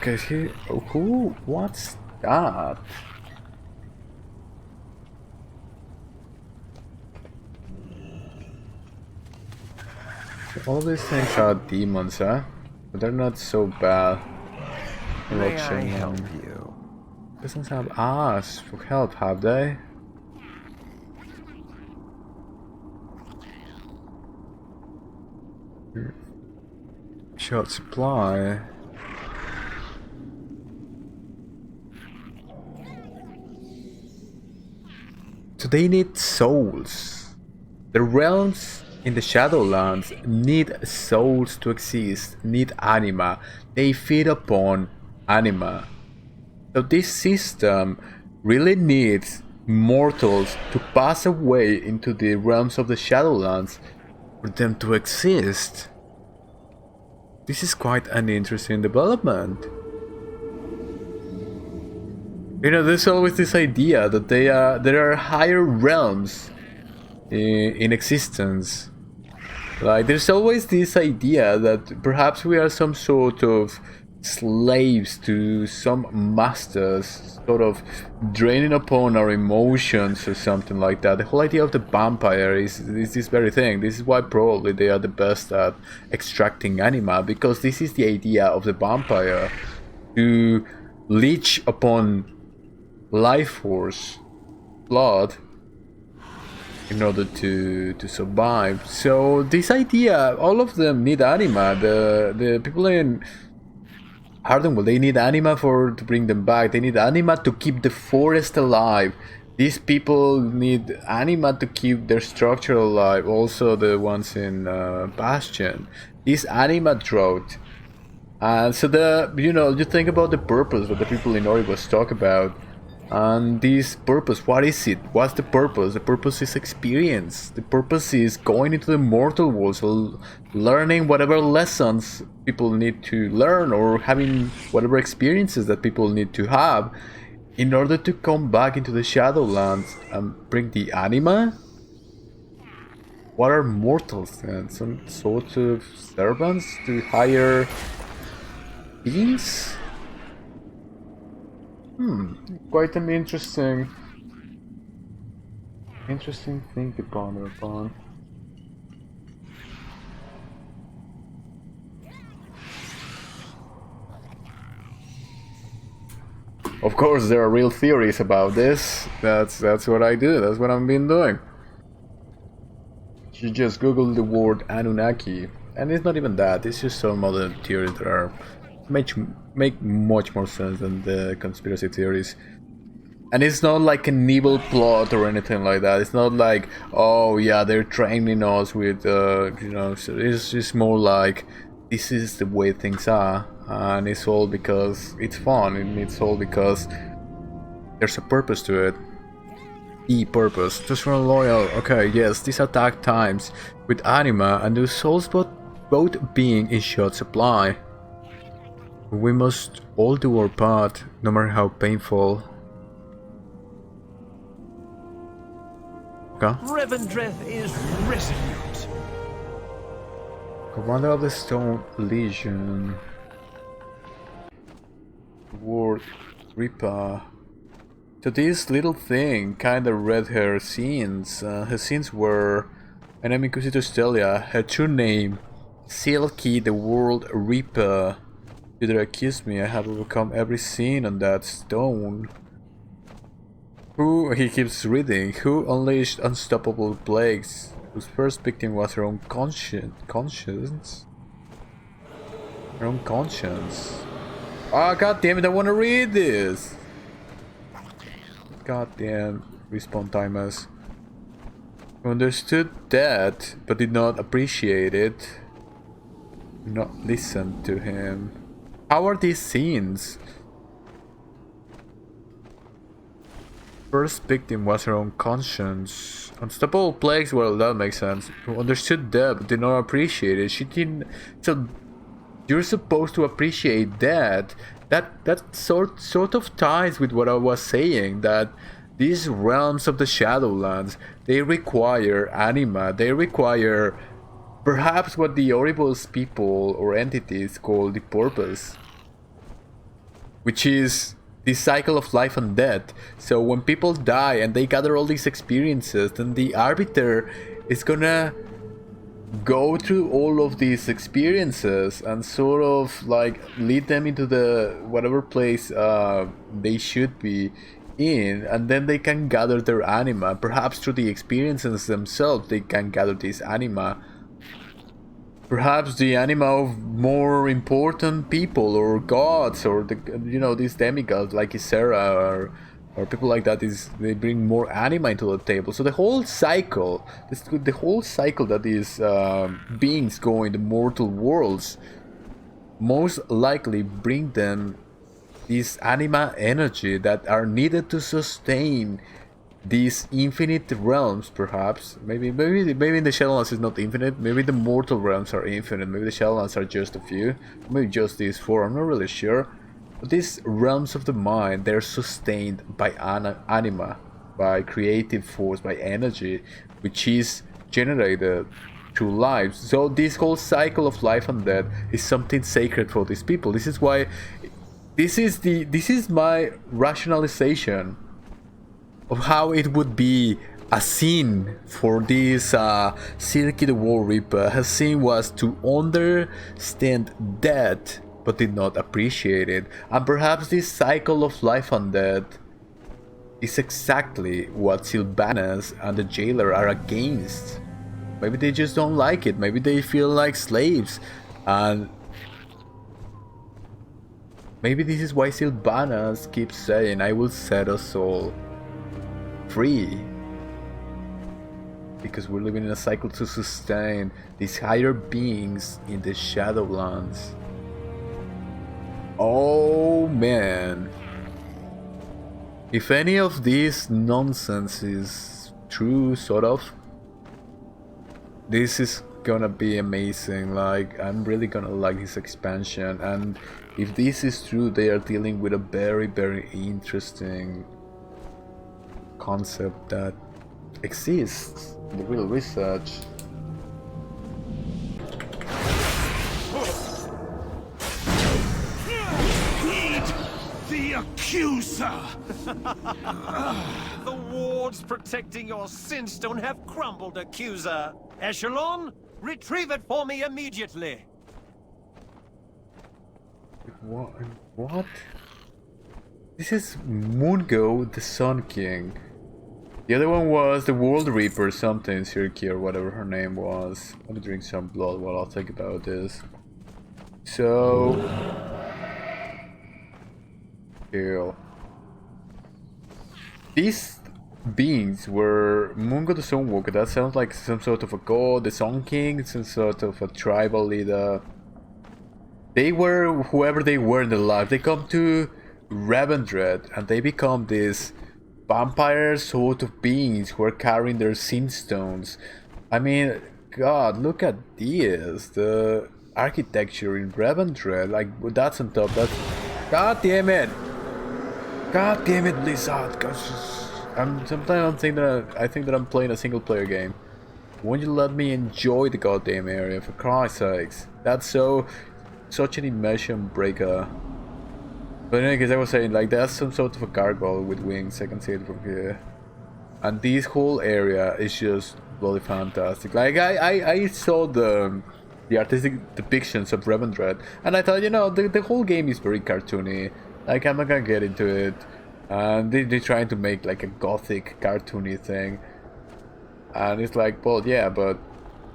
Cause he, who, what's that? All of these things are demons, huh? But they're not so bad. May I help you? Doesn't have asked for help, have they? Short supply. So they need souls. The realms in the Shadowlands need souls to exist, need anima. They feed upon anima. So this system really needs mortals to pass away into the realms of the Shadowlands for them to exist. This is quite an interesting development. You know, there's always this idea that there are higher realms in existence. Like, there's always this idea that perhaps we are some sort of slaves to some masters, sort of draining upon our emotions or something like that. The whole idea of the vampire is this very thing. This is why probably they are the best at extracting anima, because this is the idea of the vampire, to leech upon life force, blood, in order to survive. So this idea, all of them need anima. The people in Hardenwell, they need anima to bring them back. They need anima to keep the forest alive. These people need anima to keep their structure alive. Also the ones in Bastion. This anima drought. So you think about the purpose what the people in Oribos talk about. And this purpose, what is it? What's the purpose? The purpose is experience. The purpose is going into the mortal world, so learning whatever lessons people need to learn, or having whatever experiences that people need to have in order to come back into the Shadowlands and bring the anima. What are mortals then? Some sort of servants to higher beings? Quite an interesting thing to ponder upon. Of course, there are real theories about this. That's what I do. That's what I've been doing. You just Google the word Anunnaki, and it's not even that. It's just some other theories that are make much more sense than the conspiracy theories. And it's not like an evil plot or anything like that. It's not like, oh yeah, they're training us with, so it's just more like, this is the way things are. And it's all because it's fun, and it's all because there's a purpose to it. The purpose. Just run loyal. Okay, yes, these are dark times with anima and the souls both being in short supply. We must all do our part, no matter how painful. Okay. Revendreth is resolute. Commander of the Stone Legion. Ward Reaper. So this little thing kinda read her scenes. Her scenes were Enemy Inquisitor Stelia, her true name, Silky the World Reaper. Peter accused me, I have overcome every sin on that stone. Who, he keeps reading, who unleashed unstoppable plagues, whose first victim was her own conscience? Her own conscience. Ah, god damn it, I wanna read this! God damn, respawn timers. Who understood that, but did not appreciate it. Not listen to him. How are these scenes? First victim was her own conscience. Unstoppable plagues, well, that makes sense. Who understood that but did not appreciate it. She didn't. So you're supposed to appreciate that. That sort of ties with what I was saying, that these realms of the Shadowlands, they require anima. They require perhaps what the Oribos people or entities call the purpose. which is the cycle of life and death. So when people die and they gather all these experiences, then the arbiter is gonna go through all of these experiences and sort of like lead them into the whatever place they should be in, and then they can gather their anima. Perhaps through the experiences themselves they can gather this anima, perhaps the anima of more important people or gods, or the, you know, these demigods like Isera or people like that. Is they bring more anima into the table. So the whole cycle, the whole cycle that these beings go in the mortal worlds, most likely bring them this anima energy that are needed to sustain these infinite realms. Perhaps maybe in the Shadowlands is not infinite. Maybe the mortal realms are infinite. Maybe the Shadowlands are just a few. Maybe just these four. I'm not really sure. But these realms of the mind, they're sustained by anima, by creative force, by energy, which is generated through life. So this whole cycle of life and death is something sacred for these people. This is why, this is my rationalization of how it would be a sin for this Silky the War Reaper. His sin was to understand death but did not appreciate it. And perhaps this cycle of life and death is exactly what Sylvanas and the jailer are against. Maybe they just don't like it. Maybe they feel like slaves. And maybe this is why Sylvanas keeps saying, I will set us all free. Because we're living in a cycle to sustain these higher beings in the Shadowlands. Oh man. If any of this nonsense is true, sort of, this is gonna be amazing. Like, I'm really gonna like this expansion. And if this is true, they are dealing with a very, very interesting concept that exists in the real research. The accuser! The wards protecting your sinstone have crumbled, accuser. Echelon, retrieve it for me immediately. What? This is Mungo, the Sun King. The other one was the World Reaper, something, Sirki or whatever her name was. Let me drink some blood while I'll think about this. So... Ew. These beings were Mungo the Sunwalker. That sounds like some sort of a god, the Sun King, some sort of a tribal leader. They were whoever they were in their life. They come to Revendreth and they become these vampire sort of beings who are carrying their sin stones. I mean, God, look at this. The architecture in Revendreth, like that's on top. That's, God damn it! God damn it, Blizzard! Sometimes I think that I'm playing a single player game. Won't you let me enjoy the goddamn area, for Christ's sakes? That's such an immersion breaker. But anyway, as I was saying, like that's some sort of a gargoyle with wings. I can see it from here. And this whole area is just bloody fantastic. Like I saw the artistic depictions of Revendreth, and I thought, you know, the whole game is very cartoony. Like, I'm not gonna get into it. And they're trying to make like a gothic cartoony thing. And it's like, well, yeah, but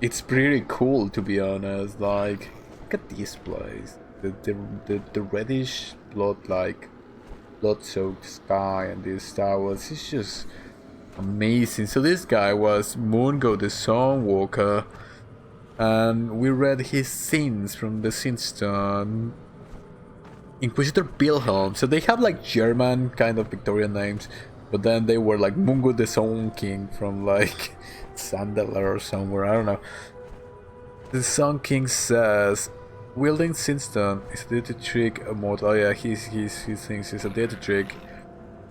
it's pretty cool, to be honest. Like, look at this place. The reddish blood-soaked sky and these towers. It's just amazing. So this guy was Mungo the Sunwalker. And we read his sins from the Sinstone. Inquisitor Wilhelm. So they have like German kind of Victorian names, but then they were like Mungo the Sun King from like Sandala or somewhere, I don't know. The Sun King says, wielding Sinstone is a dirty trick a mortal. Oh yeah, he thinks it's a dirty trick.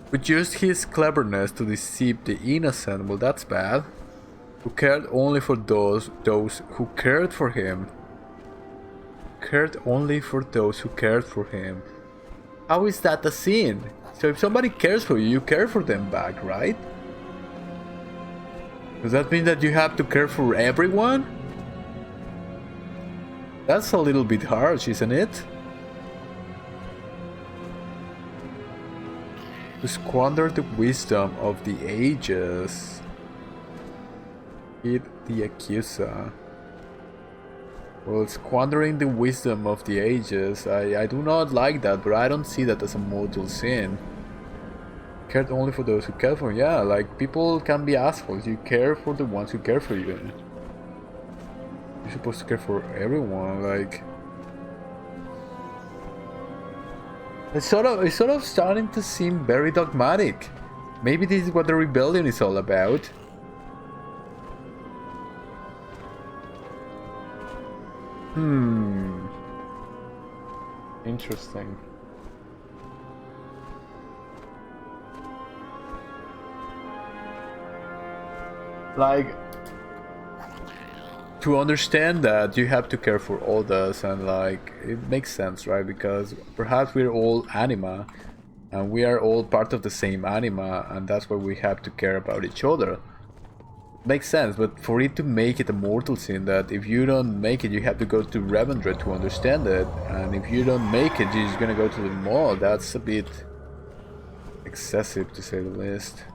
But used his cleverness to deceive the innocent. Well, that's bad. Who cared only for those who cared for him. Cared only for those who cared for him. How is that a sin? So if somebody cares for you, you care for them back, right? Does that mean that you have to care for everyone? That's a little bit harsh, isn't it? To squander the wisdom of the ages. Hit the accuser. Well, squandering the wisdom of the ages, I do not like that, but I don't see that as a mortal sin. Cared only for those who care for you. Yeah, like, people can be assholes. You care for the ones who care for you. You're supposed to care for everyone, like... It's sort of starting to seem very dogmatic. Maybe this is what the rebellion is all about. Interesting. Like, to understand that, you have to care for others, and like, it makes sense, right? Because perhaps we're all anima, and we are all part of the same anima, and that's why we have to care about each other. Makes sense, but for it to make it a mortal sin, that if you don't make it, you have to go to Revendreth to understand it, and if you don't make it, you're just gonna go to the mall. That's a bit excessive, to say the least.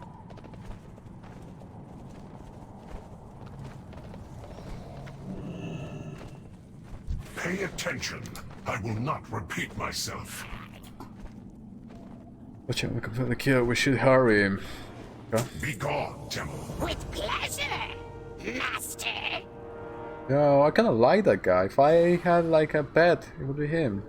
Pay attention. I will not repeat myself. Watch out, we completely kill. We should hurry. Huh? Be gone, Temple. With pleasure, Master. No, I kinda like that guy. If I had like a pet, it would be him.